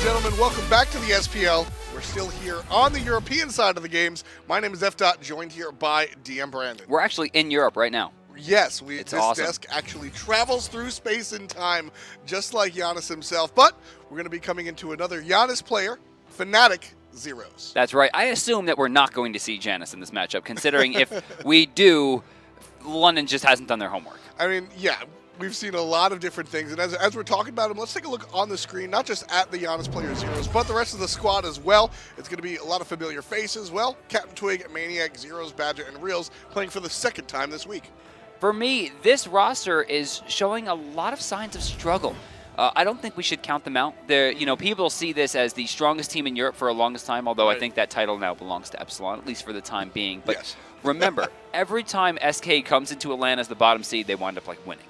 gentlemen, welcome back to the SPL. We're still here on the European side of the games. My name is F. Joined here by DM Brandon. We're actually in Europe right now. Yes, this awesome. desk actually travels through space and time, just like Janus himself. But we're going to be coming into another Janus player, Fnatic Zyrhoes. That's right. I assume that we're not going to see Janus in this matchup, considering if we do, London just hasn't done their homework. I mean, yeah. We've seen a lot of different things, and as we're talking about them, let's take a look on the screen, not just at the Janus player Zyrhoes, but the rest of the squad as well. It's going to be a lot of familiar faces. Well, CaptainTwig, maniaKK, Zyrhoes, Badgah, and Realzx playing for the second time this week. For me, this roster is showing a lot of signs of struggle. I don't think we should count them out. People see this as the strongest team in Europe for the longest time, although I think that title now belongs to Epsilon, at least for the time being. But yes. Remember, every time SK comes into Atlanta as the bottom seed, they wind up like winning.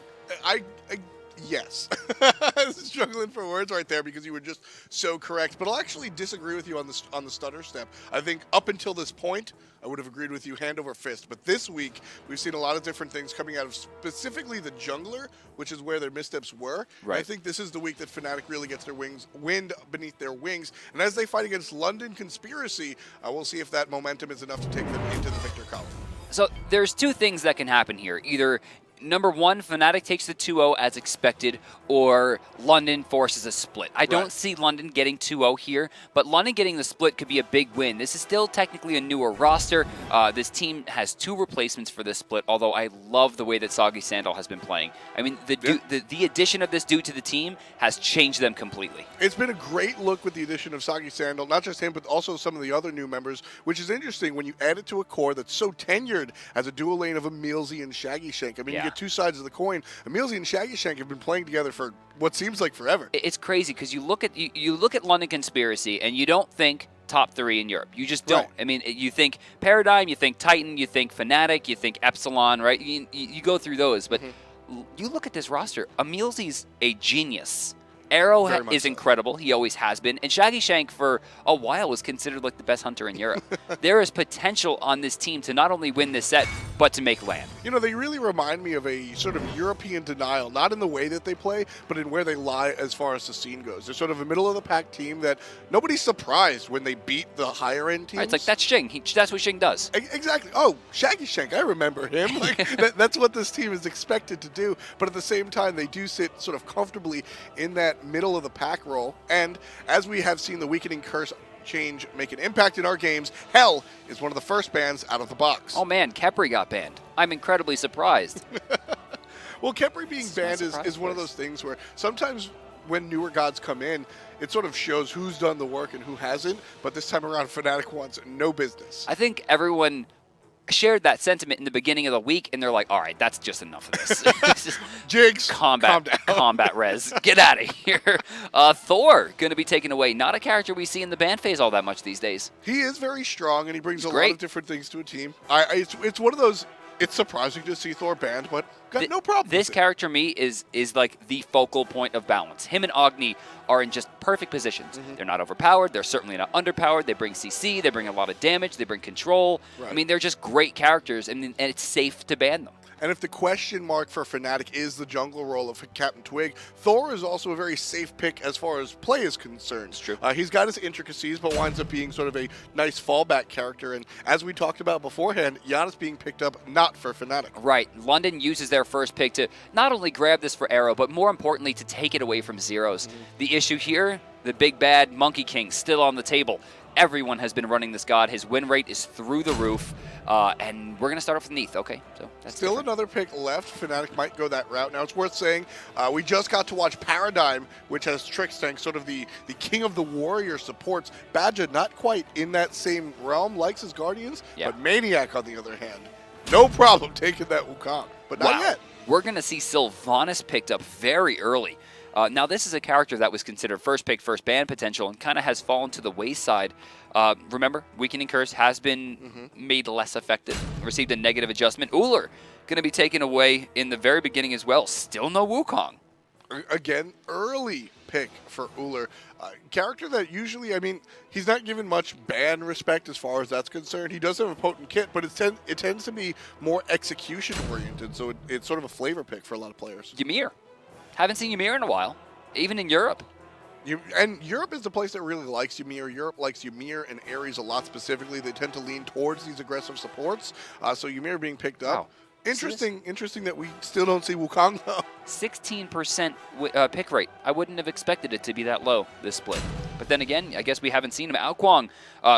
Yes. I was struggling for words right there because you were just so correct. But I'll actually disagree with you on the stutter step. I think up until this point, I would have agreed with you hand over fist. But this week, we've seen a lot of different things coming out of specifically the jungler, which is where their missteps were. Right. I think this is the week that Fnatic really gets their wind beneath their wings. And as they fight against London Conspiracy, we'll see if that momentum is enough to take them into the victor column. So there's two things that can happen here. Either number one, Fnatic takes the 2-0 as expected, or London forces a split. I don't see London getting 2-0 here, but London getting the split could be a big win. This is still technically a newer roster. This team has two replacements for this split, although I love the way that SoggySandal has been playing. I mean, the addition of this dude to the team has changed them completely. It's been a great look with the addition of SoggySandal, not just him, but also some of the other new members, which is interesting when you add it to a core that's so tenured as a dual lane of EmilZy and Shaggyshenk. I mean, you get two sides of the coin. EmilZy and Shaggyshenk have been playing together for what seems like forever. It's crazy because you look at London Conspiracy and you don't think top three in Europe. You just don't. Right. I mean, you think Paradigm, you think Titan, you think Fnatic, you think Epsilon, right? You go through those, but you look at this roster. EmilZy's a genius. Aero is incredible. He always has been. And Shaggyshenk for a while was considered like the best hunter in Europe. There is potential on this team to not only win this set, but to make land. You know, they really remind me of a sort of European denial, not in the way that they play, but in where they lie as far as the scene goes. They're sort of a middle-of-the-pack team that nobody's surprised when they beat the higher-end teams. Right, it's like, that's Xing. That's what Xing does. Exactly. Oh, Shaggyshenk, I remember him. Like, that's what this team is expected to do. But at the same time, they do sit sort of comfortably in that middle of the pack role, and as we have seen the weakening curse change make an impact in our games, Hell is one of the first bans out of the box. Oh man, Khepri got banned. I'm incredibly surprised. Well, Khepri being banned is one of those things where sometimes when newer gods come in, it sort of shows who's done the work and who hasn't, but this time around Fnatic wants no business. I think everyone shared that sentiment in the beginning of the week, and they're like, all right, that's just enough of this. Jigs, combat res. Get out of here. Thor going to be taken away. Not a character we see in the ban phase all that much these days. He is very strong, and he brings a lot of different things to a team. It's one of those, it's surprising to see Thor banned, but got no problem This with character, me, is like the focal point of balance. Him and Agni are in just perfect positions. They're not overpowered. They're certainly not underpowered. They bring CC. They bring a lot of damage. They bring control. Right. I mean, they're just great characters, and it's safe to ban them. And if the question mark for Fnatic is the jungle role of CaptainTwig, Thor is also a very safe pick as far as play is concerned. It's true. He's got his intricacies, but winds up being sort of a nice fallback character. And as we talked about beforehand, Janus being picked up not for Fnatic. Right. London uses their first pick to not only grab this for Aero, but more importantly, to take it away from Zyrhoes. The issue here, the big bad Monkey King still on the table. Everyone has been running this god. His win rate is through the roof. And we're going to start off with Neith. Okay, so that's still another pick left. Fnatic might go that route. Now, it's worth saying, we just got to watch Paradigm, which has Trickstank, sort of the king of the warrior supports. Badgah, not quite in that same realm, likes his Guardians, but maniaKK, on the other hand, no problem taking that Wukong. But not yet. We're going to see Sylvanus picked up very early. Now, this is a character that was considered first pick, first ban potential, and kind of has fallen to the wayside. Remember, Weakening Curse has been made less effective, received a negative adjustment. Ullr going to be taken away in the very beginning as well. Still no Wukong. Again, early pick for Ullr. Character that usually, I mean, he's not given much ban respect as far as that's concerned. He does have a potent kit, but it tends to be more execution-oriented, so it's sort of a flavor pick for a lot of players. Ymir. Haven't seen Ymir in a while, even in Europe. And Europe is the place that really likes Ymir. Europe likes Ymir and Ares a lot specifically. They tend to lean towards these aggressive supports. So Ymir being picked up. Wow. Interesting that we still don't see Wukong though. 16% pick rate. I wouldn't have expected it to be that low, this split. But then again, I guess we haven't seen him. Kuang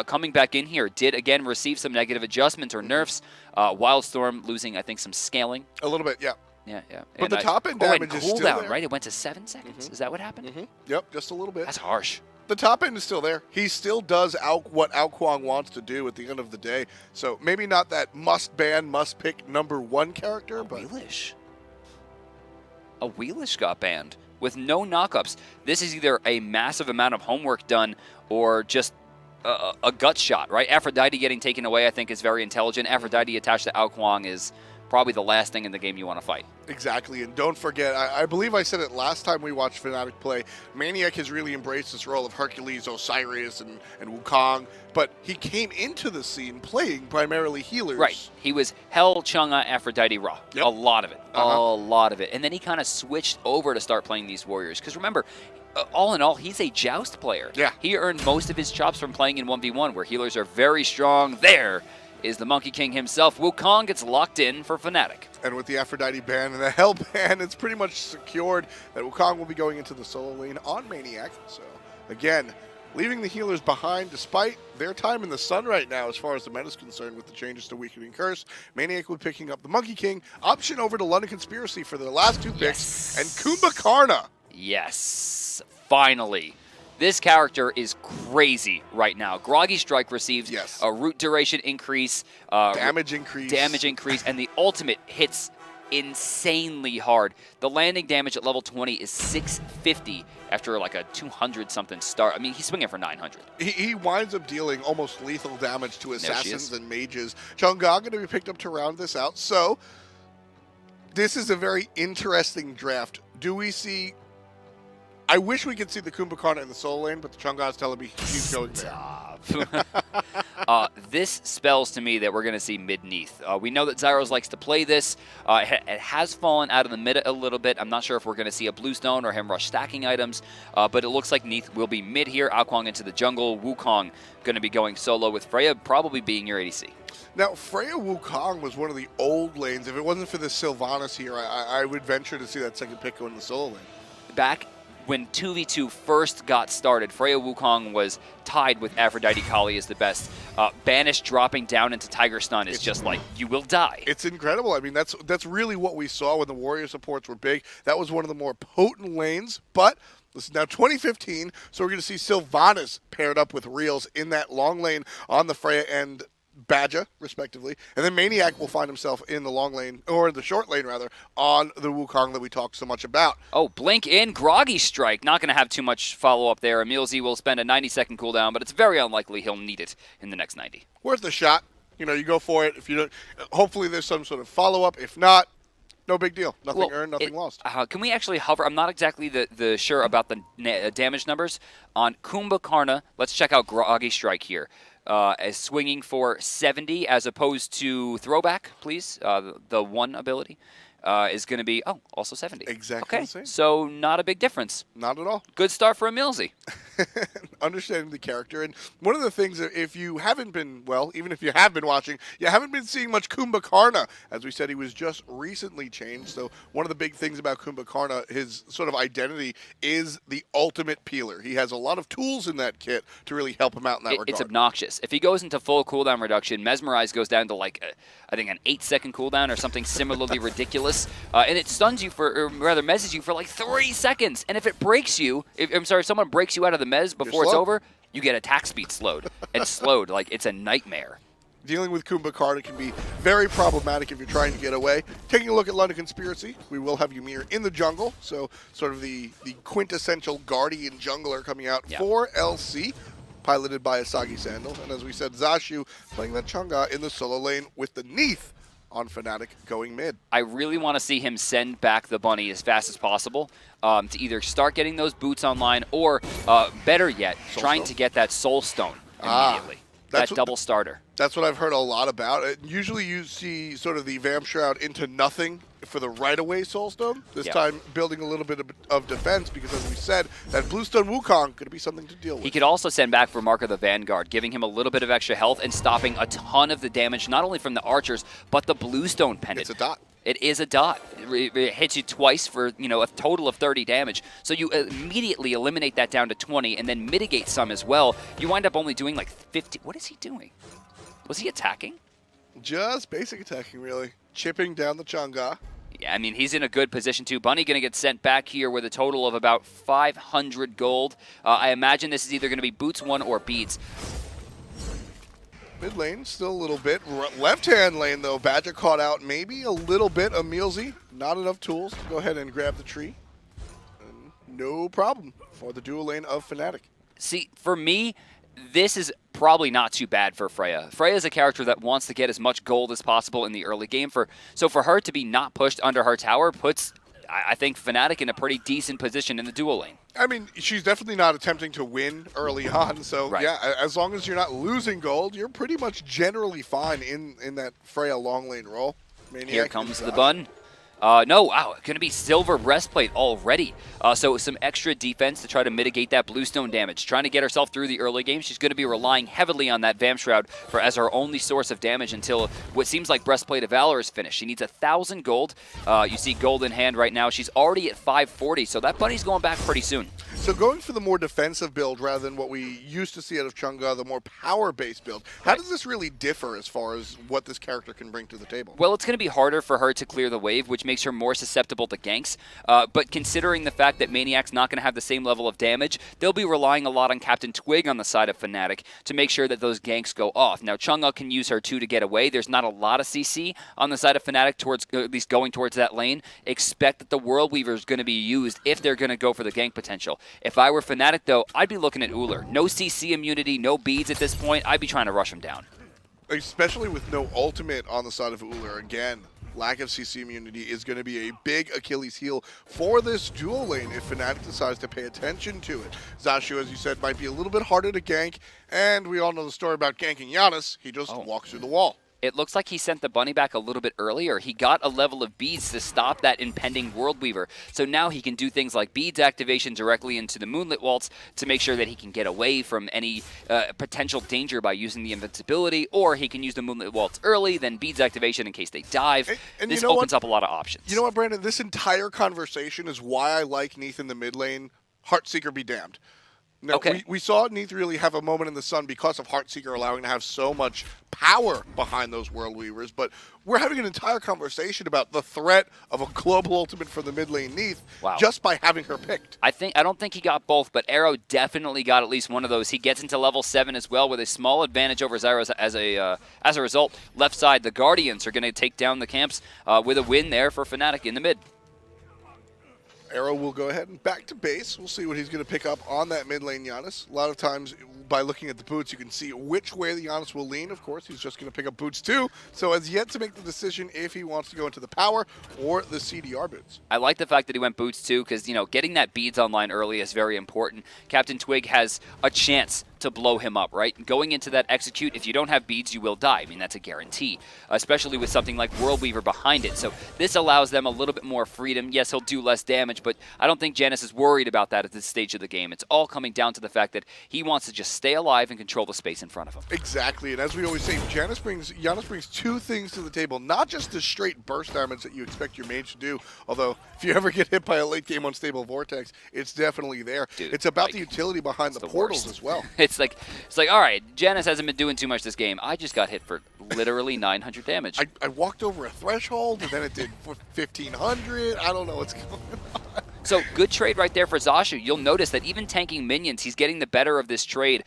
coming back in here did again receive some negative adjustments or nerfs. Wildstorm losing, I think, some scaling. A little bit, yeah. Yeah. But the top end damage is still cooldown, there. right? It went to 7 seconds. Is that what happened? Yep, just a little bit. That's harsh. The top end is still there. He still does what Kuang wants to do at the end of the day. So maybe not that must-ban, must-pick #1 character, but... A Wheelish got banned with no knockups. This is either a massive amount of homework done or just a gut shot, right? Aphrodite getting taken away, I think, is very intelligent. Aphrodite attached to Kuang is probably the last thing in the game you want to fight. Exactly, and don't forget, I believe I said it last time we watched Fnatic play, maniaKK has really embraced this role of Hercules, Osiris, and Wukong, but he came into the scene playing primarily healers. Right, he was Hell, Chang'e, Aphrodite, Ra. Yep. A lot of it, a lot of it. And then he kind of switched over to start playing these warriors, because remember, all in all, he's a joust player. Yeah. He earned most of his chops from playing in 1v1, where healers are very strong. There is the Monkey King himself. Wukong gets locked in for Fnatic. And with the Aphrodite ban and the Hell ban, it's pretty much secured that Wukong will be going into the solo lane on maniaKK. So, again, leaving the healers behind despite their time in the sun right now as far as the meta is concerned with the changes to Weakening Curse. maniaKK will be picking up the Monkey King, option over to London Conspiracy for their last 2 picks, and Kumbakharna. Yes, finally. This character is crazy right now. Groggy Strike receives a root duration increase, damage increase, and the ultimate hits insanely hard. The landing damage at level 20 is 650 after like a 200-something start. I mean, he's swinging for 900. He winds up dealing almost lethal damage to assassins and mages. Chang'e going to be picked up to round this out. So, this is a very interesting draft. Do we see... I wish we could see the Kumbakharna in the solo lane, but the Chang'e is telling me he's going there. This spells to me that we're going to see mid-Neith. We know that Zyrhoes likes to play this. It has fallen out of the mid a little bit. I'm not sure if we're going to see a Bluestone or him rush stacking items, but it looks like Neith will be mid here. Kuang into the jungle. Wukong going to be going solo with Freya probably being your ADC. Now, Freya Wukong was one of the old lanes. If it wasn't for the Sylvanus here, I would venture to see that second pick go in the solo lane. Back when 2v2 first got started, Freya Wukong was tied with Aphrodite Kali as the best. Banish dropping down into Tiger Stun is just like, you will die. It's incredible. I mean, that's really what we saw when the warrior supports were big. That was one of the more potent lanes, but this is now 2015, so we're going to see Sylvanus paired up with Realzx in that long lane on the Freya and Badgah, respectively. And then maniaKK will find himself in the long lane, or the short lane, rather, on the Wukong that we talked so much about. Oh, blink in, Groggy Strike. Not going to have too much follow-up there. EmilZy will spend a 90-second cooldown, but it's very unlikely he'll need it in the next 90. Worth a shot. You know, you go for it. If you don't, hopefully there's some sort of follow-up. If not, no big deal. Nothing earned, nothing lost. Can we actually hover? I'm not exactly the sure about the damage numbers. On Kumbakharna, let's check out Groggy Strike here. As swinging for 70 as opposed to throwback, please. The one ability is going to be, also 70. Exactly the same. So not a big difference. Not at all. Good start for EmilZy. Understanding the character. And one of the things that if you haven't been, well, even if you have been watching, you haven't been seeing much Kumbakharna. As we said, he was just recently changed. So one of the big things about Kumbakharna, his sort of identity, is the ultimate peeler. He has a lot of tools in that kit to really help him out in that regard. It's obnoxious. If he goes into full cooldown reduction, Mesmerize goes down to like, I think an 8-second cooldown or something similarly ridiculous. And it stuns you for, or rather messes you for like 3 seconds. And if it breaks you, if someone breaks you out of the mez before it's over, you get attack speed slowed. And slowed, like it's a nightmare. Dealing with Kumbakharna can be very problematic if you're trying to get away. Taking a look at London Conspiracy, we will have Ymir in the jungle, so sort of the quintessential guardian jungler coming out for LC, piloted by ASoggySandal. And as we said, Zashu playing that Chang'e in the solo lane with the Neith on Fnatic going mid. I really want to see him send back the bunny as fast as possible to either start getting those boots online or, better yet, trying to get that Soul Stone immediately. That double starter. That's what I've heard a lot about. Usually you see sort of the Vam Shroud into nothing for the right-of-way Soulstone. This time building a little bit of defense because, as we said, that Bluestone Wukong could be something to deal with. He could also send back for Mark of the Vanguard, giving him a little bit of extra health and stopping a ton of the damage, not only from the archers, but the Bluestone pendant. It's a dot. It is a dot. It hits you twice for, a total of 30 damage. So you immediately eliminate that down to 20 and then mitigate some as well. You wind up only doing like 50. What is he doing? Was he attacking? Just basic attacking, really. Chipping down the Chang'e. Yeah, I mean, he's in a good position, too. Bunny going to get sent back here with a total of about 500 gold. I imagine this is either going to be Boots 1 or Beads. Mid lane, still a little bit. Left-hand lane, though, Badgah caught out maybe a little bit. EmilZy, not enough tools to go ahead and grab the tree. And no problem for the dual lane of Fnatic. See, for me, this is probably not too bad for Freya. Freya is a character that wants to get as much gold as possible in the early game. So for her to be not pushed under her tower puts, I think, Fnatic in a pretty decent position in the dual lane. I mean, she's definitely not attempting to win early on. So, yeah, as long as you're not losing gold, you're pretty much generally fine in that Freya long lane role. maniaKK Here comes the bun. No, wow, going to be silver breastplate already. So some extra defense to try to mitigate that bluestone damage. Trying to get herself through the early game. She's going to be relying heavily on that Vam Shroud as her only source of damage until what seems like Breastplate of Valor is finished. She needs 1,000 gold. You see gold in hand right now. She's already at 540, so that bunny's going back pretty soon. So going for the more defensive build rather than what we used to see out of Chang'e, the more power-based build, how does this really differ as far as what this character can bring to the table? Well, it's going to be harder for her to clear the wave, which makes her more susceptible to ganks. But considering the fact that maniaK's not going to have the same level of damage, they'll be relying a lot on CaptainTwig on the side of Fnatic to make sure that those ganks go off. Now, Chang'e can use her too to get away. There's not a lot of CC on the side of Fnatic towards at least going towards that lane. Expect that the World Weaver is going to be used if they're going to go for the gank potential. If I were Fnatic, though, I'd be looking at Ullr. No CC immunity, no beads at this point. I'd be trying to rush him down. Especially with no ultimate on the side of Ullr. Again, lack of CC immunity is going to be a big Achilles heel for this dual lane if Fnatic decides to pay attention to it. Zashu, as you said, might be a little bit harder to gank, and we all know the story about ganking Janus. He just walks through the wall. It looks like he sent the bunny back a little bit earlier. He got a level of beads to stop that impending World Weaver. So now he can do things like beads activation directly into the Moonlit Waltz to make sure that he can get away from any potential danger by using the invincibility, or he can use the Moonlit Waltz early, then beads activation in case they dive. And this you know opens up a lot of options. You know what, Brandon? This entire conversation is why I like Neith in the mid lane. Heartseeker be damned. No, we saw Neith really have a moment in the sun because of Heartseeker allowing to have so much power behind those World Weavers, but we're having an entire conversation about the threat of a global ultimate for the mid lane Neith just by having her picked. I don't think he got both, but Aero definitely got at least one of those. He gets into level 7 as well with a small advantage over Zyrhoes as a result. Left side, the Guardians are going to take down the camps with a win there for Fnatic in the mid. Aero will go ahead and back to base. We'll see what he's going to pick up on that mid lane Janus. A lot of times, by looking at the boots, you can see which way the Janus will lean. Of course, he's just going to pick up boots too. So has yet to make the decision if he wants to go into the power or the CDR boots. I like the fact that he went boots too, because getting that beads online early is very important. CaptainTwig has a chance to blow him up, right? Going into that execute, if you don't have beads, you will die. I mean, that's a guarantee, especially with something like World Weaver behind it. So this allows them a little bit more freedom. Yes, he'll do less damage, but I don't think Janus is worried about that at this stage of the game. It's all coming down to the fact that he wants to just stay alive and control the space in front of him. Exactly, and as we always say, Janus brings two things to the table, not just the straight burst damage that you expect your mage to do, although if you ever get hit by a late game unstable Vortex, it's definitely there. Dude, it's about the utility behind the portals as well. It's like, all right, Janus hasn't been doing too much this game. I just got hit for literally 900 damage. I walked over a threshold, and then it did 1,500. I don't know what's going on. So good trade right there for Zashu. You'll notice that even tanking minions, he's getting the better of this trade.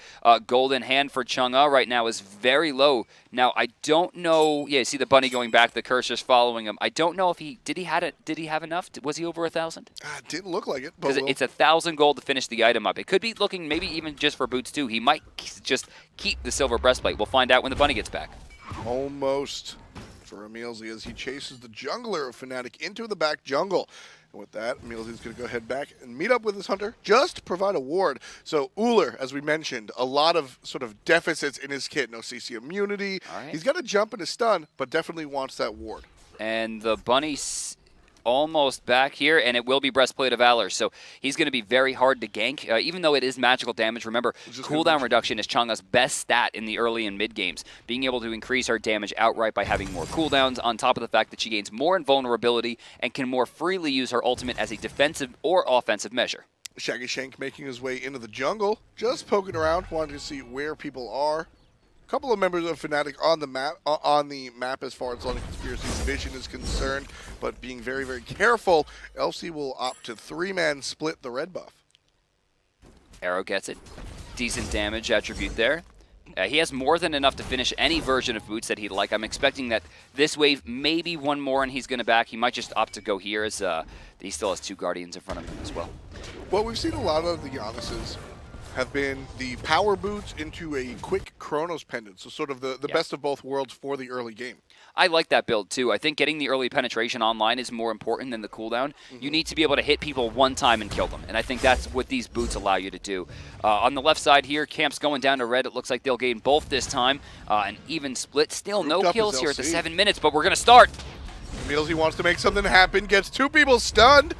Gold in hand for Chang'e right now is very low. Now I don't know. Yeah, see the bunny going back. The cursor's following him. I don't know if did he have enough? Was he over 1,000? Didn't look like it. Because it's 1,000 gold to finish the item up. It could be looking maybe even just for boots too. He might just keep the silver breastplate. We'll find out when the bunny gets back. Almost for EmilZy as he chases the jungler of Fnatic into the back jungle. And with that, EmilZy's going to go ahead back and meet up with his hunter just to provide a ward. So Ullr, as we mentioned, a lot of sort of deficits in his kit. No CC immunity. Right. He's got to jump and a stun, but definitely wants that ward. And the bunny's almost back here, and it will be Breastplate of Valor. So he's going to be very hard to gank, even though it is magical damage. Remember, cooldown reduction is Chang'e's best stat in the early and mid games, being able to increase her damage outright by having more cooldowns, on top of the fact that she gains more invulnerability and can more freely use her ultimate as a defensive or offensive measure. Shaggyshenk making his way into the jungle, just poking around, wanting to see where people are. A couple of members of Fnatic on the map as far as London Conspiracy's vision is concerned, but being very, very careful, LC will opt to 3-man split the red buff. Aero gets it. Decent damage attribute there. He has more than enough to finish any version of boots that he'd like. I'm expecting that this wave, maybe one more and he's going to back. He might just opt to go here as he still has 2 Guardians in front of him as well. Well, we've seen a lot of the Januses have been the power boots into a quick Chronos pendant, so sort of the best of both worlds for the early game. I like that build too. I think getting the early penetration online is more important than the cooldown. You need to be able to hit people one time and kill them, and I think that's what these boots allow you to do. On the left side here, Camp's going down to red. It looks like they'll gain both this time. An even split. Still no kills here at the 7 minutes, but we're going to start. EmilZy wants to make something happen, gets 2 people stunned.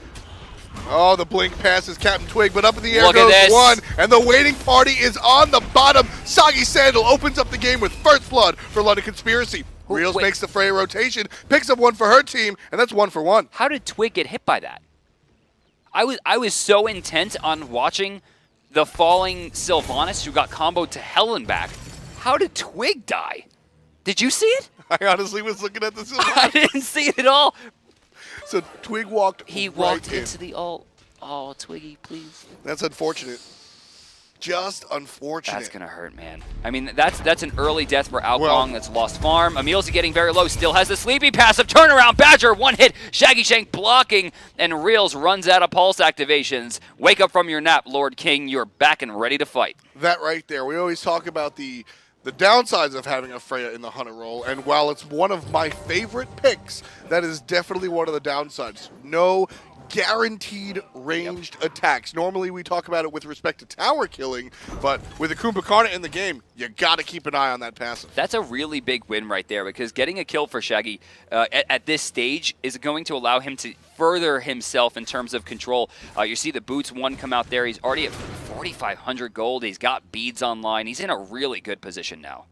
Oh, the blink passes CaptainTwig, but up in the air goes one, and the waiting party is on the bottom. SoggySandal opens up the game with first blood for London Conspiracy. Reels makes the Freya rotation, picks up 1 for her team, and that's 1 for 1. How did Twig get hit by that? I was so intent on watching the falling Sylvanus who got comboed to hell and back. How did Twig die? Did you see it? I honestly was looking at the Sylvanus. I didn't see it at all. So Twig walked walked into the ult. Oh, Twiggy, please. That's unfortunate. Just unfortunate. That's going to hurt, man. I mean, that's an early death for Wukong. That's lost farm. EmilZy getting very low. Still has the sleepy passive. Turnaround. Badger, 1 hit. Shaggyshenk blocking. And Reels runs out of pulse activations. Wake up from your nap, Lord King. You're back and ready to fight. That right there. We always talk about the downsides of having a Freya in the hunter role, and while it's one of my favorite picks, that is definitely one of the downsides. No guaranteed ranged attacks. Normally we talk about it with respect to tower killing, but with the Kumbakharna in the game, you got to keep an eye on that passive. That's a really big win right there, because getting a kill for Shaggy at this stage is going to allow him to further himself in terms of control. You see the Boots 1 come out there. He's already at 4,500 gold. He's got beads online. He's in a really good position now.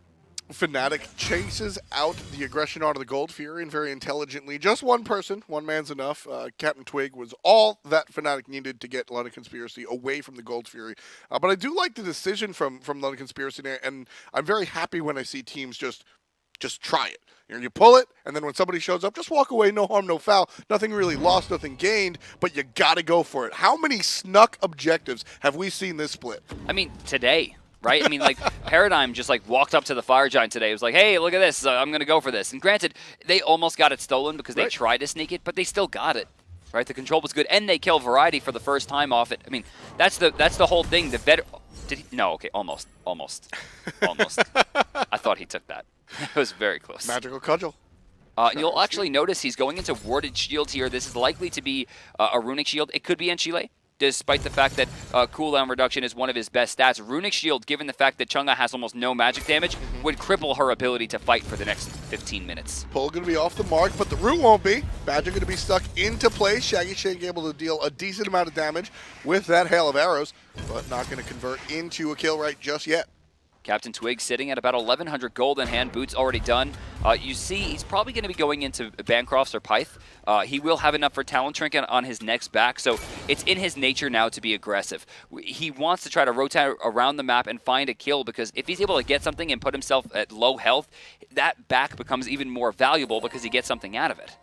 Fnatic chases out the aggression onto the Gold Fury, and very intelligently, just one person, one man's enough. CaptainTwig was all that Fnatic needed to get London Conspiracy away from the Gold Fury. But I do like the decision from London Conspiracy, and I'm very happy when I see teams just try it. You pull it, and then when somebody shows up, just walk away, no harm, no foul. Nothing really lost, nothing gained, but you got to go for it. How many snuck objectives have we seen this split? I mean, today. Right? I mean, like, Paradigm just, like, walked up to the Fire Giant today. It was like, hey, look at this. I'm going to go for this. And granted, they almost got it stolen because they tried to sneak it, but they still got it. Right? The control was good, and they killed Variety for the first time off it. I mean, that's the whole thing. The better... Did he? No, okay, almost. I thought he took that. It was very close. Magical Cudgel. You'll actually notice he's going into Warded Shield here. This is likely to be a Runic Shield. It could be Enchile, despite the fact that cooldown reduction is one of his best stats. Runic Shield, given the fact that Chang'e has almost no magic damage, would cripple her ability to fight for the next 15 minutes. Pull going to be off the mark, but the root won't be. Badgah going to be stuck into place. Shaggyshenk able to deal a decent amount of damage with that hail of arrows, but not going to convert into a kill right just yet. CaptainTwig sitting at about 1,100 gold in hand. Boots already done. You see, he's probably going to be going into Bancrofts or Pyth. He will have enough for Talent Trinket on his next back, so it's in his nature now to be aggressive. He wants to try to rotate around the map and find a kill, because if he's able to get something and put himself at low health, that back becomes even more valuable because he gets something out of it.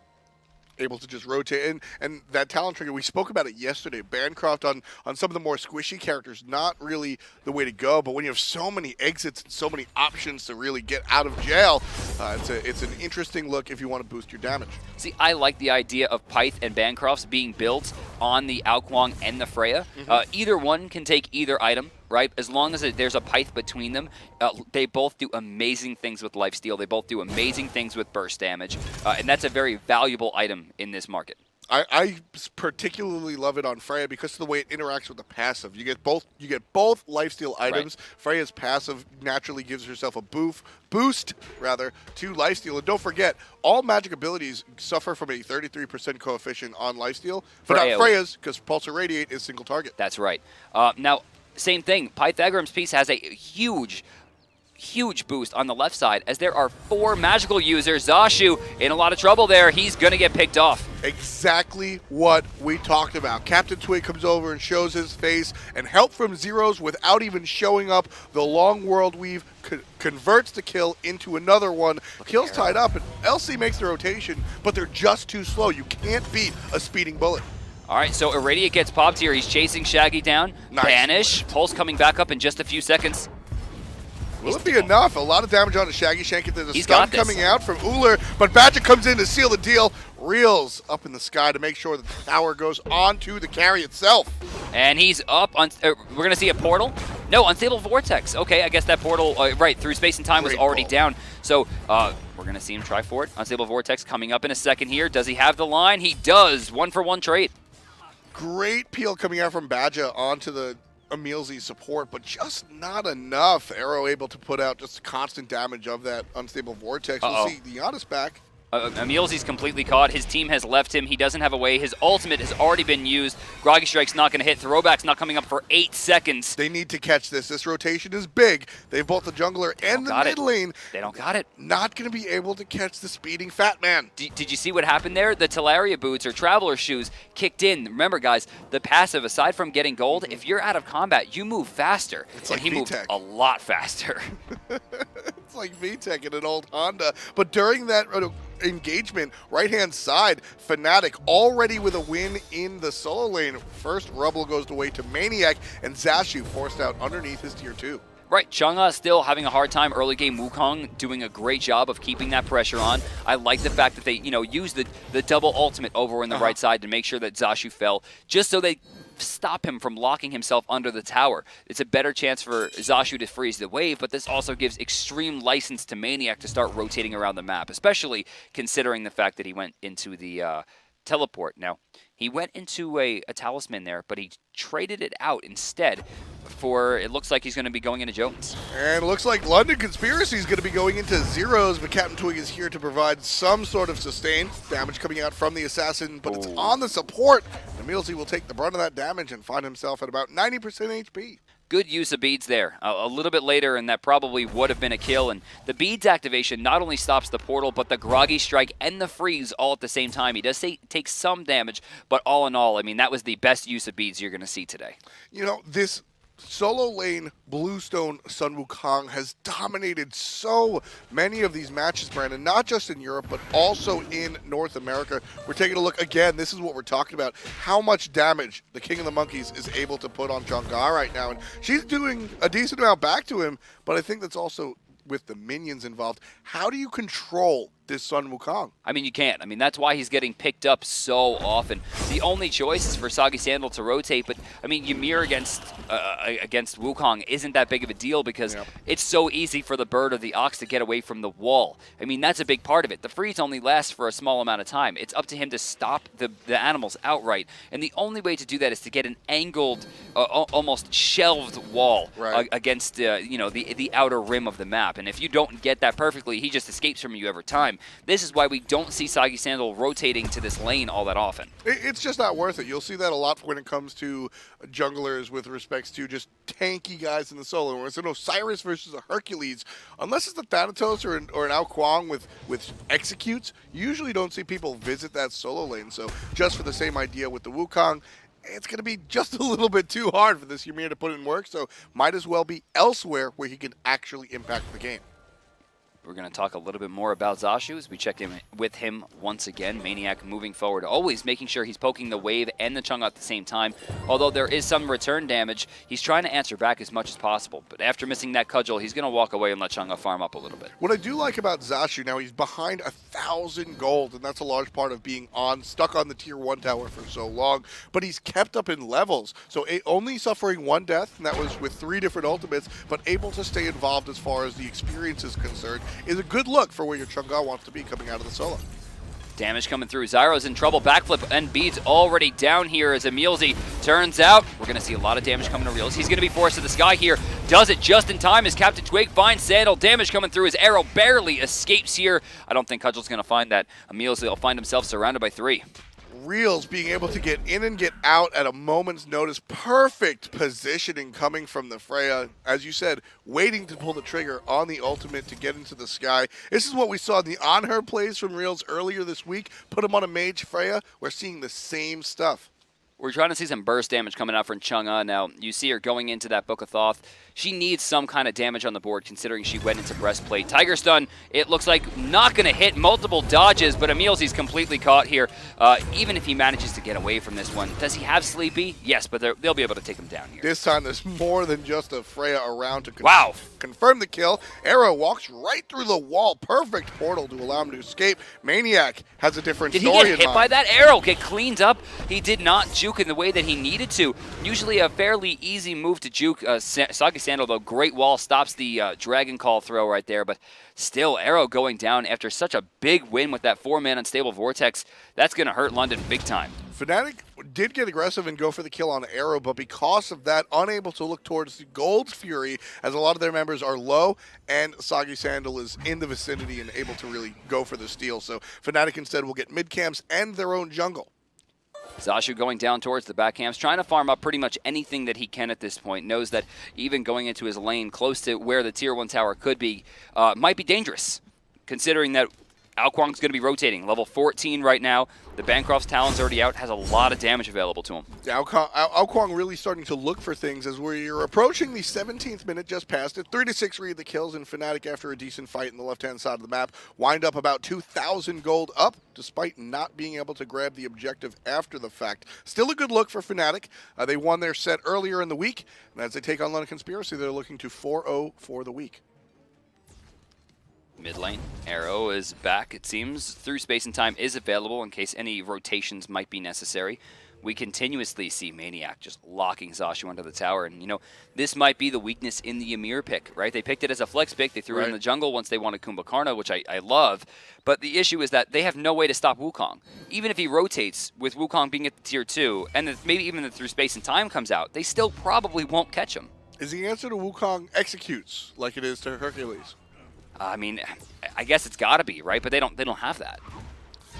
Able to just rotate, and that Talent Trinket, we spoke about it yesterday. Bancroft on some of the more squishy characters, not really the way to go, but when you have so many exits and so many options to really get out of jail, it's an interesting look if you want to boost your damage. See, I like the idea of Pyth and Bancrofts being built on the Kuang and the Freya. Either one can take either item, right? As long as there's a Pyth between them, they both do amazing things with lifesteal. They both do amazing things with burst damage, and that's a very valuable item in this market. I particularly love it on Freya because of the way it interacts with the passive. You get both lifesteal items. Right. Freya's passive naturally gives herself a boost to lifesteal. And don't forget, all magic abilities suffer from a 33% coefficient on lifesteal, but not Freya's because Pulse Irradiate is single target. That's right. Now, same thing. Pythagorean's Piece has a huge boost on the left side as there are 4 magical users. Zashu in a lot of trouble there. He's going to get picked off. Exactly what we talked about. CaptainTwig comes over and shows his face, and help from Zyrhoes without even showing up. The long world weave converts the kill into another one. Kill's tied up, and LC makes the rotation, but they're just too slow. You can't beat a speeding bullet. All right, so Irradiate gets popped here. He's chasing Shaggy down. Nice. Banish. Pulse coming back up in just a few seconds. Will it be enough? A lot of damage on the Shaggyshenk. There's a stun coming out from Ullr, but Badgah comes in to seal the deal. Reels up in the sky to make sure that the tower goes onto the carry itself. And he's up. We're going to see a portal. No, Unstable Vortex. Okay, I guess that portal, right, through space and time was already down. So we're going to see him try for it. Unstable Vortex coming up in a second here. Does he have the line? He does. 1-for-1 trade. Great peel coming out from Badgah onto the EmilZy support, but just not enough. Aero able to put out just constant damage of that Unstable Vortex. We'll see the Janus back. EmilZy's completely caught. His team has left him. He doesn't have a way. His ultimate has already been used. Groggy Strike's not going to hit. Throwback's not coming up for 8 seconds. They need to catch this. This rotation is big. They have both the jungler and the mid lane. They don't got it. Not going to be able to catch the speeding fat man. Did you see what happened there? The Talaria boots or Traveler shoes kicked in. Remember, guys, the passive, aside from getting gold, if you're out of combat, you move faster. It's like he moved a lot faster. It's like VTech in an old Honda. But during that engagement, right-hand side, Fnatic already with a win in the solo lane. First rubble goes away to maniaKK, and Zashu forced out underneath his tier 2. Right, Chang'e still having a hard time early game. Wukong doing a great job of keeping that pressure on. I like the fact that they, used the double ultimate over in the right side to make sure that Zashu fell, just so they stop him from locking himself under the tower. It's a better chance for Zashu to freeze the wave, but this also gives extreme license to maniaKK to start rotating around the map, especially considering the fact that he went into the teleport. Now, he went into a talisman there, but he traded it out instead for, it looks like he's going to be going into Jones. And it looks like London Conspiracy is going to be going into Zyrhoes, but CaptainTwig is here to provide some sort of sustain. Damage coming out from the assassin, but it's on the support. EmilZy will take the brunt of that damage and find himself at about 90% HP. Good use of beads there. A little bit later, and that probably would have been a kill. And the beads activation not only stops the portal, but the Groggy Strike and the freeze all at the same time. He does take some damage, but all in all, I mean, that was the best use of beads you're going to see today. This solo lane Bluestone Sun Wukong has dominated so many of these matches, Brandon, not just in Europe, but also in North America. We're taking a look again. This is what we're talking about. How much damage the King of the Monkeys is able to put on Chang'e right now. And she's doing a decent amount back to him, but I think that's also with the minions involved. How do you control this Sun Wukong? I mean, you can't. I mean, that's why he's getting picked up so often. The only choice is for SoggySandal to rotate, but I mean, Ymir against Wukong isn't that big of a deal because it's so easy for the bird or the ox to get away from the wall. I mean, that's a big part of it. The freeze only lasts for a small amount of time. It's up to him to stop the animals outright, and the only way to do that is to get an angled, almost shelved wall against the outer rim of the map. And if you don't get that perfectly, he just escapes from you every time. This is why we don't see SoggySandal rotating to this lane all that often. It's just not worth it. You'll see that a lot when it comes to junglers with respects to just tanky guys in the solo. Where it's an Osiris versus a Hercules, unless it's the Thanatos or an Kuang with executes, you usually don't see people visit that solo lane. So just for the same idea with the Wukong, it's going to be just a little bit too hard for this Ymir to put in work, so might as well be elsewhere where he can actually impact the game. We're going to talk a little bit more about Zashu as we check in with him once again. maniaKK moving forward, always making sure he's poking the wave and the Chang'e at the same time. Although there is some return damage, he's trying to answer back as much as possible. But after missing that cudgel, he's going to walk away and let Chang'e farm up a little bit. What I do like about Zashu now, he's behind 1,000 gold, and that's a large part of being stuck on the tier 1 tower for so long. But he's kept up in levels, so only suffering 1 death, and that was with 3 different ultimates, but able to stay involved as far as the experience is concerned, is a good look for where your Chang'e wants to be coming out of the solo. Damage coming through. Zyrhoes in trouble. Backflip and beads already down here as EmilZy turns out. We're going to see a lot of damage coming to Realzx. He's going to be forced to the sky here. Does it just in time as CaptainTwig finds Sandal. Damage coming through. His arrow barely escapes here. I don't think Cudgel's going to find that. EmilZy will find himself surrounded by 3. Realzx being able to get in and get out at a moment's notice. Perfect positioning coming from the Freya. As you said, waiting to pull the trigger on the ultimate to get into the sky. This is what we saw in the On Her plays from Realzx earlier this week. Put him on a mage Freya. We're seeing the same stuff. We're trying to see some burst damage coming out from Chang'e. Now, you see her going into that Book of Thoth. She needs some kind of damage on the board considering she went into Breastplate. Tiger Stun, it looks like not going to hit. Multiple dodges, but EmilZy's completely caught here. Even if he manages to get away from this one. Does he have Sleepy? Yes, but they'll be able to take him down here. This time there's more than just a Freya around to confirm the kill. Aero walks right through the wall. Perfect portal to allow him to escape. maniaKK has a different story in mind. Did he get hit by that? Arrow get cleaned up. He did not juke in the way that he needed to. Usually a fairly easy move to juke. ASoggySandal, though, great wall, stops the Dragon Call throw right there, but still, Arrow going down after such a big win with that 4-man unstable Vortex. That's going to hurt London big time. Fnatic did get aggressive and go for the kill on Aero, but because of that, unable to look towards the Gold's Fury, as a lot of their members are low, and SoggySandal is in the vicinity and able to really go for the steal. So Fnatic instead will get mid camps and their own jungle. Zashu going down towards the back camps, trying to farm up pretty much anything that he can at this point. Knows that even going into his lane close to where the tier 1 tower could be might be dangerous, considering that Kuang's going to be rotating. Level 14 right now. The Bancroft's Talon's already out, has a lot of damage available to him. Kuang really starting to look for things as we're approaching the 17th minute, just past it. 3-6 read the kills, and Fnatic, after a decent fight in the left-hand side of the map, wind up about 2,000 gold up, despite not being able to grab the objective after the fact. Still a good look for Fnatic. They won their set earlier in the week, and as they take on London Conspiracy, they're looking to 4-0 for the week. Mid lane, Aero is back, it seems. Through space and time is available in case any rotations might be necessary. We continuously see maniaKK just locking Zashu under the tower. And, you know, this might be the weakness in the Ymir pick, right? They picked it as a flex pick. They threw it in the jungle once they wanted Kumbakharna, which I love. But the issue is that they have no way to stop Wukong. Even if he rotates with Wukong being at the tier 2, and maybe even through space and time comes out, they still probably won't catch him. Is the answer to Wukong executes like it is to Hercules? I mean, I guess it's got to be, right? But they don't have that.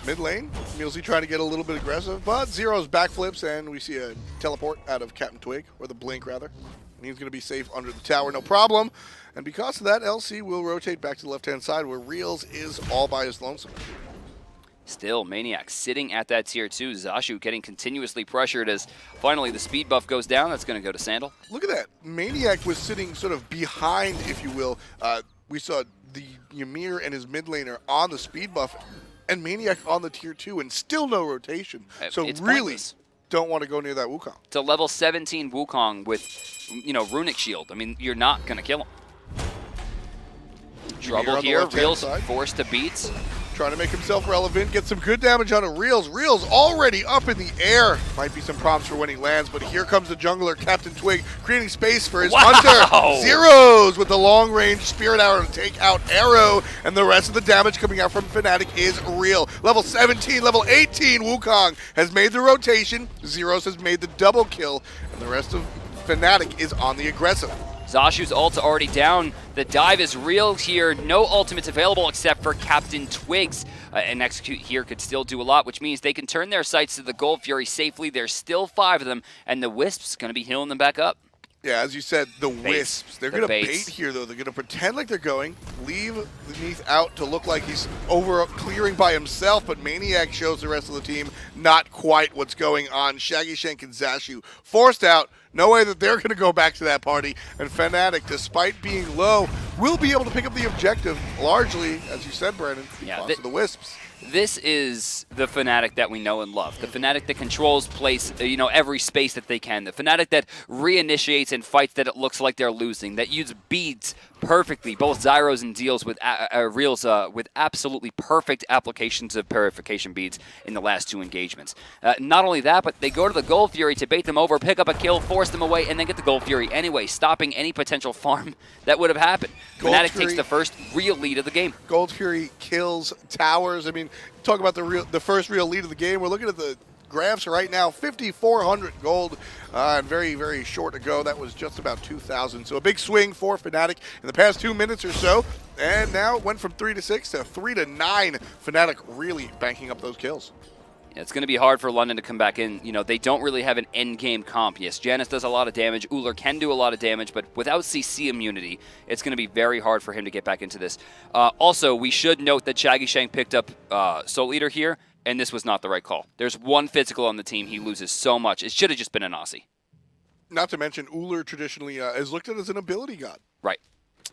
Mid lane, EmilZy trying to get a little bit aggressive, but Zero's backflips, and we see a teleport out of CaptainTwig, or the blink rather. And he's going to be safe under the tower, no problem. And because of that, LC will rotate back to the left-hand side, where Realzx is all by his lonesome. Still, maniaKK sitting at that tier 2. Zashu getting continuously pressured as finally the speed buff goes down. That's going to go to Sandal. Look at that. maniaKK was sitting sort of behind, if you will. We saw the Ymir and his mid laner on the speed buff, and maniaKK on the tier 2, and still no rotation. So it's really pointless. Don't want to go near that Wukong. It's a level 17 Wukong with, you know, runic shield. I mean, you're not going to kill him. Trouble here. Realzx forced to beats. Trying to make himself relevant, get some good damage on a Realzx. Realzx already up in the air. Might be some problems for when he lands, but here comes the jungler, CaptainTwig, creating space for his hunter. Zyrhoes with the long-range Spirit Arrow to take out Aero, and the rest of the damage coming out from Fnatic is real. Level 17, level 18, Wukong has made the rotation. Zyrhoes has made the double kill, and the rest of Fnatic is on the aggressive. Zashu's ult already down. The dive is real here. No ultimates available except for CaptainTwig's. And Execute here could still do a lot, which means they can turn their sights to the Gold Fury safely. There's still 5 of them, and the Wisp's going to be healing them back up. Yeah, as you said, the Wisps. They're going to bait here, though. They're going to pretend like they're going, leave the Neith out to look like he's over clearing by himself, but maniaKK shows the rest of the team not quite what's going on. Shaggyshenk and Zashu forced out. No way that they're going to go back to that party. And Fnatic, despite being low, will be able to pick up the objective largely, as you said, Brandon, Yeah, because of the Wisps. This is the Fnatic that we know and love. The Fnatic that controls place, every space that they can. The Fnatic that reinitiates and fights that it looks like they're losing. That uses beads perfectly, both Zyrhoes and deals with Realzx with absolutely perfect applications of purification beads in the last 2 engagements. Not only that, but they go to the Gold Fury to bait them over, pick up a kill, force them away, and then get the Gold Fury anyway, stopping any potential farm that would have happened. Fnatic takes the first real lead of the game. Gold Fury kills towers. I mean, talk about the first real lead of the game. We're looking at the graphs right now, 5,400 gold, and very, very short to go. That was just about 2,000. So a big swing for Fnatic in the past 2 minutes or so. And now it went from 3 to 6 to 3 to 9. Fnatic really banking up those kills. It's going to be hard for London to come back in. They don't really have an end-game comp. Yes, Janus does a lot of damage. Ullr can do a lot of damage, but without CC immunity, it's going to be very hard for him to get back into this. Also, we should note that Shaggyshenk picked up Soul Eater here, and this was not the right call. There's one physical on the team. He loses so much. It should have just been an Aussie. Not to mention, Ullr traditionally is looked at as an ability god. Right.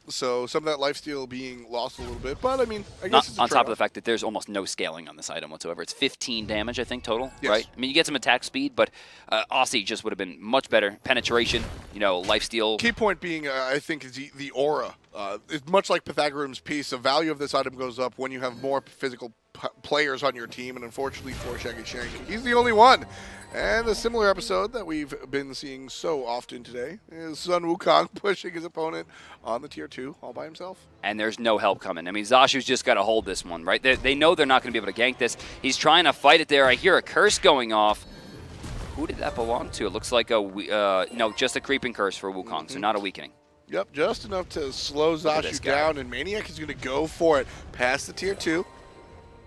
So some of that lifesteal being lost a little bit, but I mean, I guess it's a on top of the fact that there's almost no scaling on this item whatsoever. It's 15 damage, I think, total, yes. Right? I mean, you get some attack speed, but Aussie just would have been much better. Penetration, lifesteal. Key point being, I think, is the aura. It's much like Pythagorean's piece. The value of this item goes up when you have more physical players on your team, and unfortunately for Shaggyshenk, he's the only one. And a similar episode that we've been seeing so often today is Sun Wukong pushing his opponent on the tier 2 all by himself. And there's no help coming. I mean, Zashu's just got to hold this one, right? They know they're not going to be able to gank this. He's trying to fight it there. I hear a curse going off. Who did that belong to? It looks like no, just a creeping curse for Wukong, so not a weakening. Yep, just enough to slow Zashu down, and maniaKK is going to go for it past the tier 2.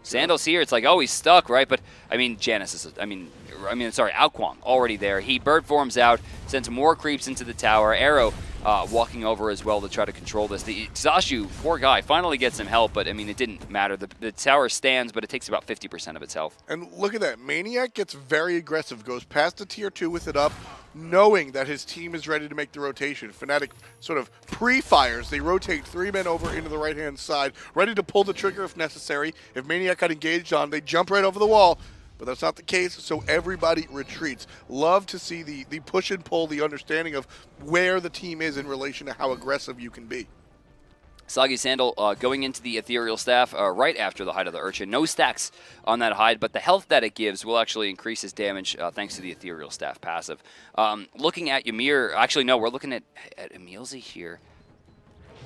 Sandal's here. It's like, oh, he's stuck, right? But, I mean, Janus is, Kuang already there. He bird forms out, sends more creeps into the tower. Aero walking over as well to try to control this. The Zashu, poor guy, finally gets some help, but, I mean, it didn't matter. The tower stands, but it takes about 50% of its health. And look at that. maniaKK gets very aggressive, goes past the tier 2 with it up, knowing that his team is ready to make the rotation. Fnatic sort of pre-fires. They rotate 3 men over into the right-hand side, ready to pull the trigger if necessary. If maniaKK got engaged on, they jump right over the wall. But that's not the case, so everybody retreats. Love to see the push and pull, the understanding of where the team is in relation to how aggressive you can be. ASoggySandal going into the Ethereal Staff right after the Hide of the Urchin. No stacks on that Hide, but the health that it gives will actually increase his damage thanks to the Ethereal Staff passive. Looking at Ymir, actually no, we're looking at EmilZy here.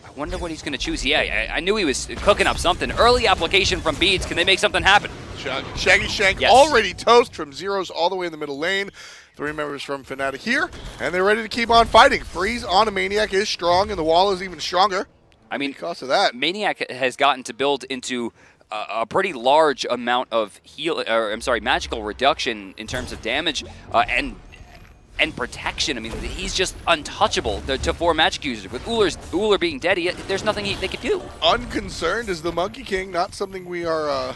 I wonder what he's going to choose. Yeah, I knew he was cooking up something. Early application from beads. Can they make something happen? Shaggyshenk already toast from Zyrhoes all the way in the middle lane. 3 members from Fnatic here, and they're ready to keep on fighting. Freeze on a maniaKK is strong, and the wall is even stronger. I mean, because of that, maniaKK has gotten to build into a pretty large amount of magical reduction in terms of damage and protection. I mean, he's just untouchable to 4 magic users. With Ullr being dead, there's nothing they could do. Unconcerned is the Monkey King, not something we are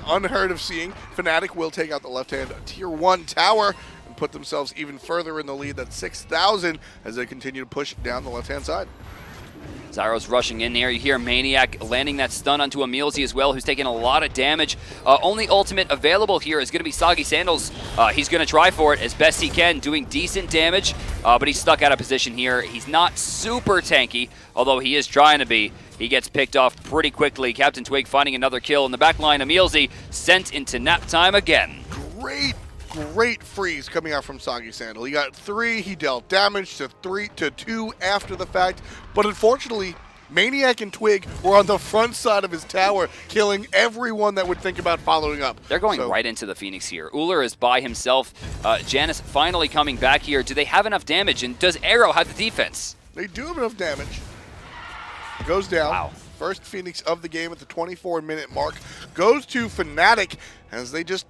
unheard of seeing. Fnatic will take out the left-hand tier 1 tower and put themselves even further in the lead. That's 6,000 as they continue to push down the left-hand side. Zyrhoes rushing in there. You hear maniaKK landing that stun onto EmilZy as well, who's taking a lot of damage. Only ultimate available here is going to be ASoggySandal's. He's going to try for it as best he can, doing decent damage, but he's stuck out of position here. He's not super tanky, although he is trying to be. He gets picked off pretty quickly. CaptainTwig finding another kill in the back line. EmilZy sent into nap time again. Great freeze coming out from ASoggySandal. He got 3, he dealt damage to 2 after the fact, but unfortunately, maniaKK and Twig were on the front side of his tower, killing everyone that would think about following up. They're going right into the Phoenix here. Ullr is by himself. Janus finally coming back here. Do they have enough damage, and does Aero have the defense? They do have enough damage. Goes down. Wow. First Phoenix of the game at the 24-minute mark goes to Fnatic as they just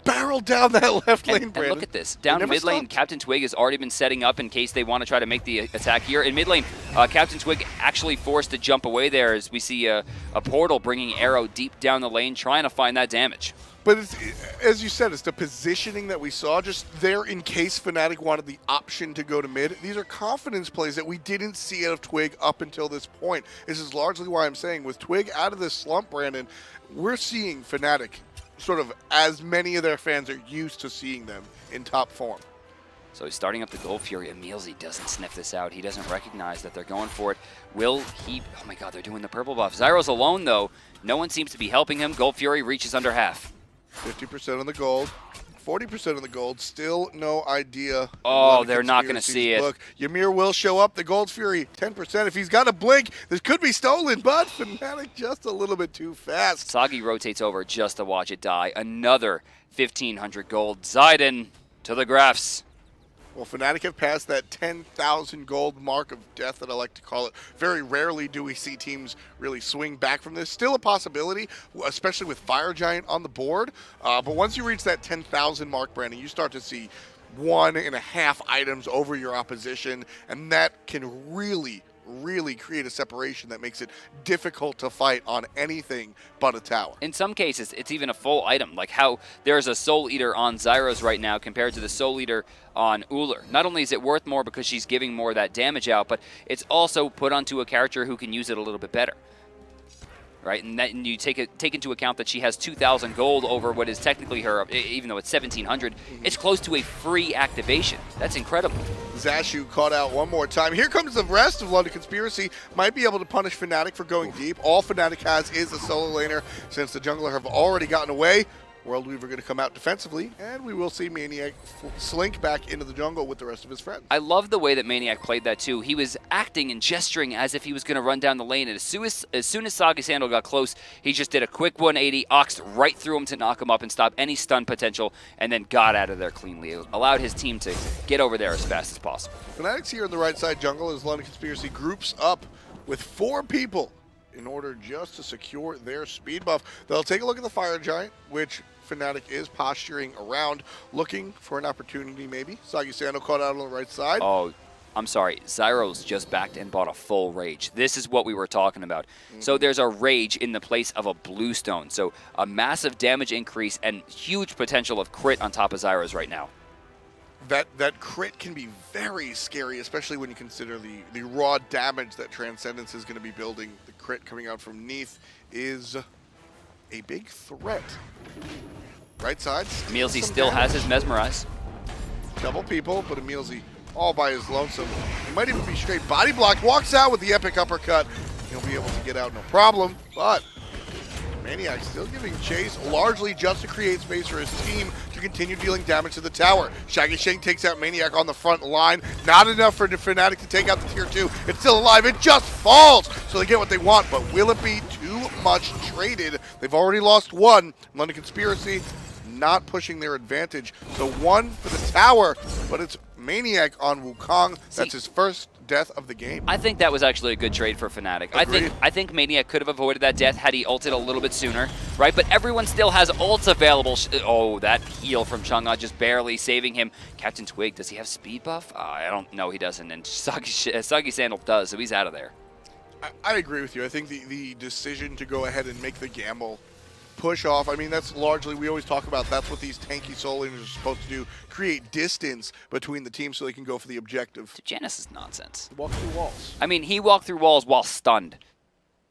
barreled down that left lane, Brandon. And look at this. Down mid lane, CaptainTwig has already been setting up in case they want to try to make the attack here. In mid lane, CaptainTwig actually forced to jump away there as we see a portal bringing Aero deep down the lane, trying to find that damage. But it's, as you said, it's the positioning that we saw just there in case Fnatic wanted the option to go to mid. These are confidence plays that we didn't see out of Twig up until this point. This is largely why I'm saying with Twig out of this slump, Brandon, we're seeing Fnatic sort of as many of their fans are used to seeing them in top form. So he's starting up the Gold Fury. EmilZy doesn't sniff this out. He doesn't recognize that they're going for it. Will he? Oh my god, they're doing the purple buff. Zyrhoes alone, though. No one seems to be helping him. Gold Fury reaches under half. 50% on the gold. 40% on the gold. Still no idea. Oh, they're not going to see it. Look, Ymir will show up. The Gold Fury, 10%. If he's got a blink, this could be stolen, but Fnatic just a little bit too fast. Soggy rotates over just to watch it die. Another 1,500 gold. Ziden to the graphs. Well, Fnatic have passed that 10,000 gold mark of death that I like to call it. Very rarely do we see teams really swing back from this. Still a possibility, especially with Fire Giant on the board. But once you reach that 10,000 mark, Brandon, you start to see 1.5 items over your opposition, and that can really create a separation that makes it difficult to fight on anything but a tower. In some cases, it's even a full item, like how there's a Soul Eater on Zyrhoes right now compared to the Soul Eater on Ullr. Not only is it worth more because she's giving more of that damage out, but it's also put onto a character who can use it a little bit better. Right, and you take into account that she has 2,000 gold over what is technically her, even though it's 1,700. It's close to a free activation. That's incredible. Zashu caught out one more time. Here comes the rest of London Conspiracy. Might be able to punish Fnatic for going deep. All Fnatic has is a solo laner since the jungler have already gotten away. World Weaver going to come out defensively, and we will see maniaKK slink back into the jungle with the rest of his friends. I love the way that maniaKK played that too. He was acting and gesturing as if he was going to run down the lane, and as soon as SoggySandal got close, he just did a quick 180, oxed right through him to knock him up and stop any stun potential, and then got out of there cleanly. It allowed his team to get over there as fast as possible. Fnatic's here in the right side jungle as London Conspiracy groups up with 4 people in order just to secure their speed buff. They'll take a look at the Fire Giant, which Fnatic is posturing around, looking for an opportunity maybe. SoggySandal caught out on the right side. Oh, I'm sorry. Zyrhoes just backed and bought a full Rage. This is what we were talking about. So there's a Rage in the place of a Bluestone. So a massive damage increase and huge potential of crit on top of Zyrhoes right now. That crit can be very scary, especially when you consider the raw damage that Transcendence is going to be building. The crit coming out from Neith is a big threat. Right side. EmilZy still has his Mesmerize. Double people, but EmilZy all by his lonesome. He might even be straight body blocked. Walks out with the epic uppercut. He'll be able to get out no problem, but maniaKK still giving chase, largely just to create space for his team to continue dealing damage to the tower. Shaggyshenk takes out maniaKK on the front line. Not enough for Fnatic to take out the tier 2. It's still alive. It just falls, so they get what they want, but will it be too much traded? They've already lost 1. London Conspiracy not pushing their advantage. So 1 for the tower, but it's maniaKK on Wukong. That's his first death of the game. I think that was actually a good trade for Fnatic. I think maniaKK could have avoided that death had he ulted a little bit sooner, right? But everyone still has ults available. Oh, that heal from Chang'e just barely saving him. CaptainTwig, does he have speed buff? I don't know, he doesn't, and SoggySandal does, so he's out of there. I agree with you. I think the decision to go ahead and make the gamble, push off, I mean, that's largely, we always talk about, that's what these tanky soul laners are supposed to do, create distance between the teams so they can go for the objective. Janus is nonsense. Walk through walls. I mean, he walked through walls while stunned.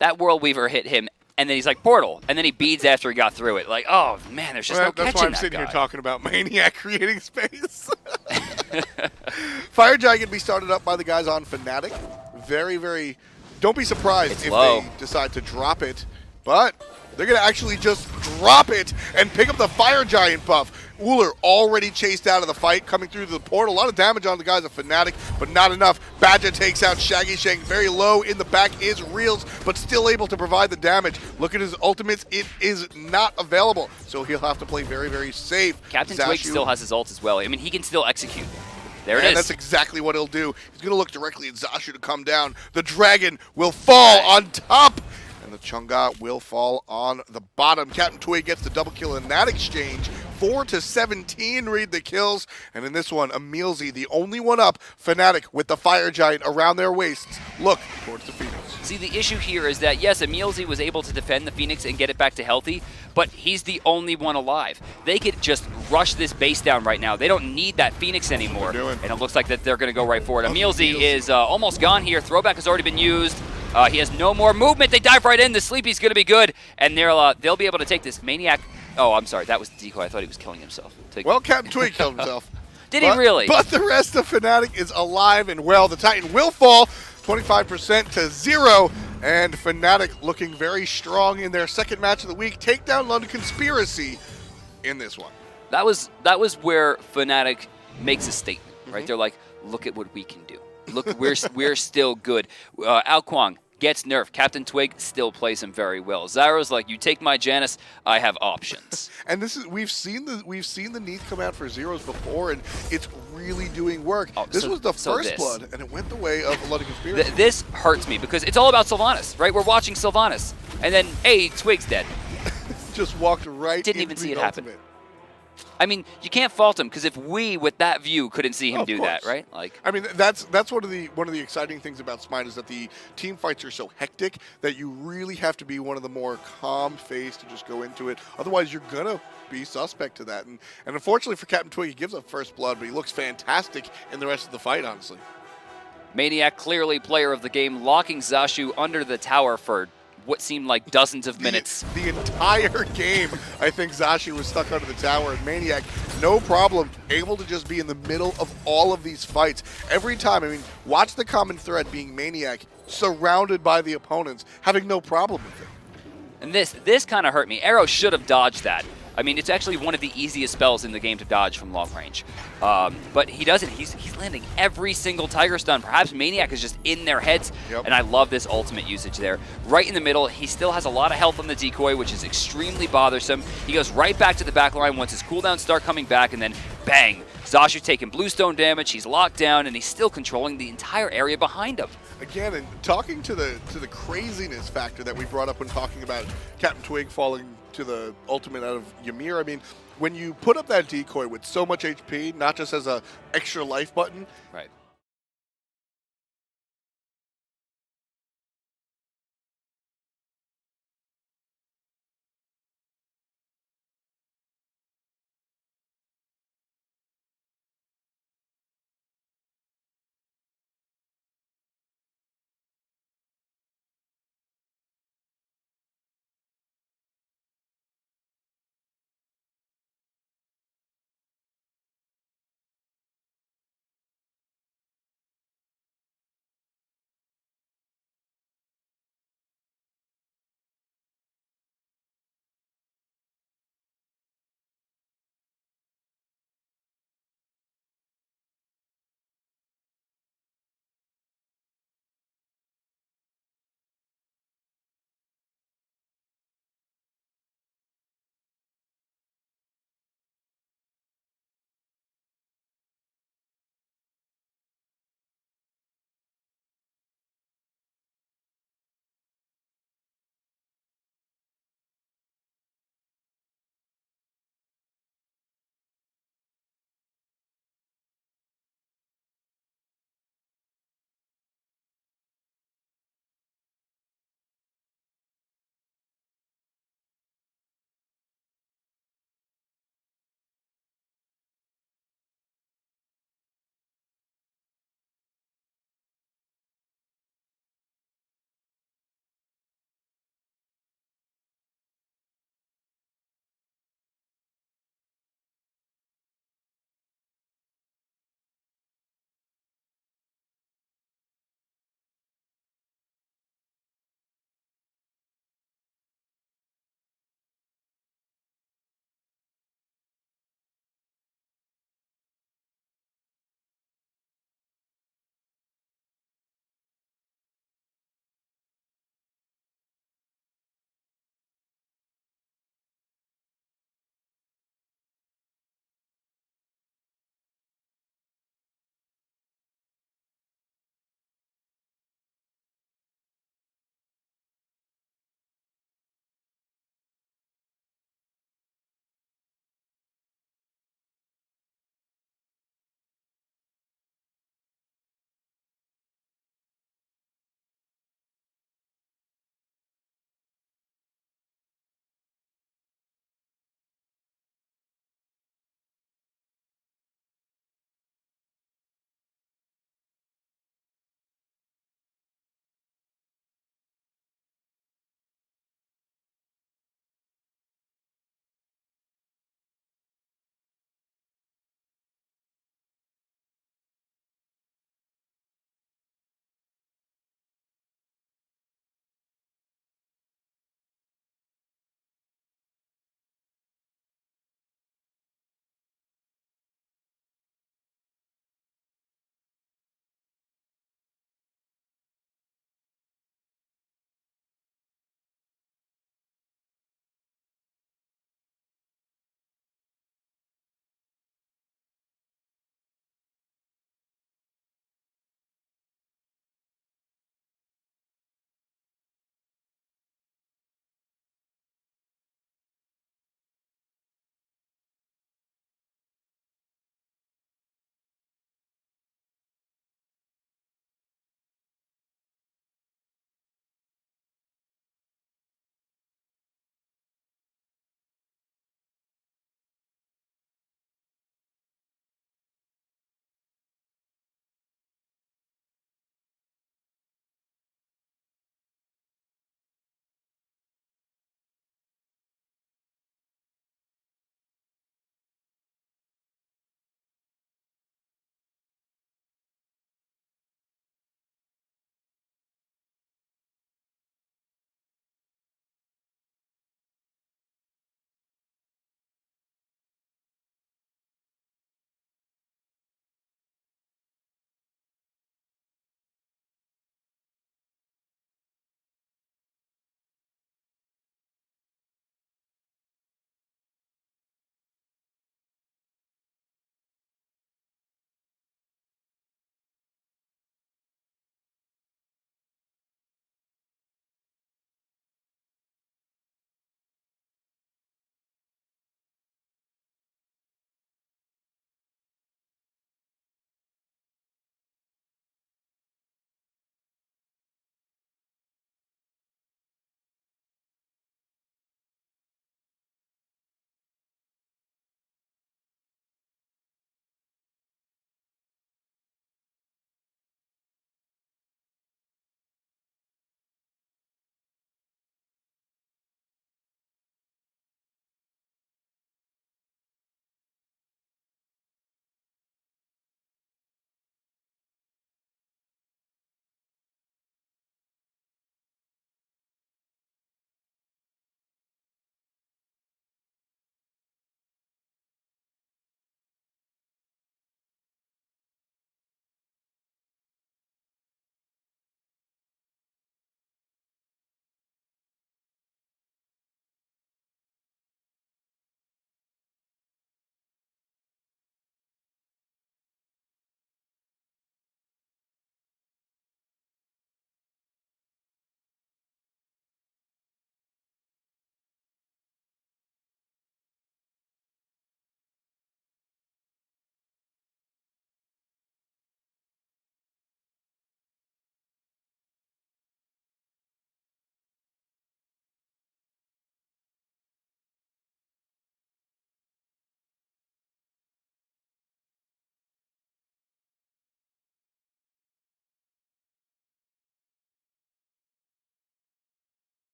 That World Weaver hit him, and then he's like, portal, and then he beads after he got through it. Like, oh man, there's just no catching that guy. That's why I'm sitting here talking about maniaKK creating space. Fire Giant can be started up by the guys on Fnatic. Very, don't be surprised if they decide to drop it, but they're going to actually just drop it and pick up the Fire Giant buff. Ullr already chased out of the fight, coming through the portal. A lot of damage on the guys of Fnatic, but not enough. Badgah takes out Shaggyshenk. Very low in the back is Realzx, but still able to provide the damage. Look at his ultimates. It is not available, so he'll have to play very safe. CaptainTwig still has his ult as well. I mean, he can still execute. There it is. That's exactly what he'll do. He's going to look directly at Zashu to come down. The dragon will fall on top, and the Chang'e will fall on the bottom. CaptainTwig gets the double kill in that exchange. 4-17 read the kills. And in this one, EmilZy, the only one up. Fnatic with the Fire Giant around their waists. Look towards the Phoenix. See, the issue here is that, yes, EmilZy was able to defend the Phoenix and get it back to healthy, but he's the only one alive. They could just rush this base down right now. They don't need that Phoenix anymore. And it looks like that they're going to go right for it. EmilZy is almost gone here. Throwback has already been used. He has no more movement. They dive right in. The Sleepy's going to be good, and they'll be able to take this maniac. Oh, I'm sorry. That was the decoy. I thought he was killing himself. Well, CaptainTwig killed himself. Did he really? But the rest of Fnatic is alive and well. The Titan will fall 25% to 0. And Fnatic looking very strong in their second match of the week. Take down London Conspiracy in this one. That was where Fnatic makes a statement, right? They're like, look at what we can do. Look, we're still good. Kuang gets nerfed. CaptainTwig still plays him very well. Zyrhoes like, you take my Janus, I have options. And this is we've seen the Neith come out for Zyrhoes before, and it's really doing work. This was the first blood, and it went the way of London Conspiracy. This hurts me because it's all about Sylvanus, right? We're watching Sylvanus, and then hey, Twig's dead. Just walked right. Didn't even see it happen. I mean, you can't fault him because if we, with that view, couldn't see him do that, right? Like, I mean, that's one of the exciting things about Smite is that the team fights are so hectic that you really have to be one of the more calm faced to just go into it. Otherwise, you're gonna be suspect to that. And unfortunately for CaptainTwig, he gives up first blood, but he looks fantastic in the rest of the fight, honestly. maniaKK, clearly player of the game, locking Zashu under the tower for what seemed like dozens of minutes. The entire game, I think Zashu was stuck under the tower, and maniaKK, no problem, able to just be in the middle of all of these fights. Every time, I mean, watch the common thread being maniaKK surrounded by the opponents, having no problem with it. And this kind of hurt me. Aero should have dodged that. I mean, it's actually one of the easiest spells in the game to dodge from long range. But he doesn't. He's landing every single Tiger Stun. Perhaps maniaKK is just in their heads. And I love this ultimate usage there. Right in the middle, he still has a lot of health on the decoy, which is extremely bothersome. He goes right back to the back line once his cooldowns start coming back, and then bang! Zashu taking bluestone damage, he's locked down, and he's still controlling the entire area behind him. Again, and talking to the craziness factor that we brought up when talking about CaptainTwig falling to the ultimate out of Ymir, I mean, when you put up that decoy with so much HP, not just as a extra life button, right,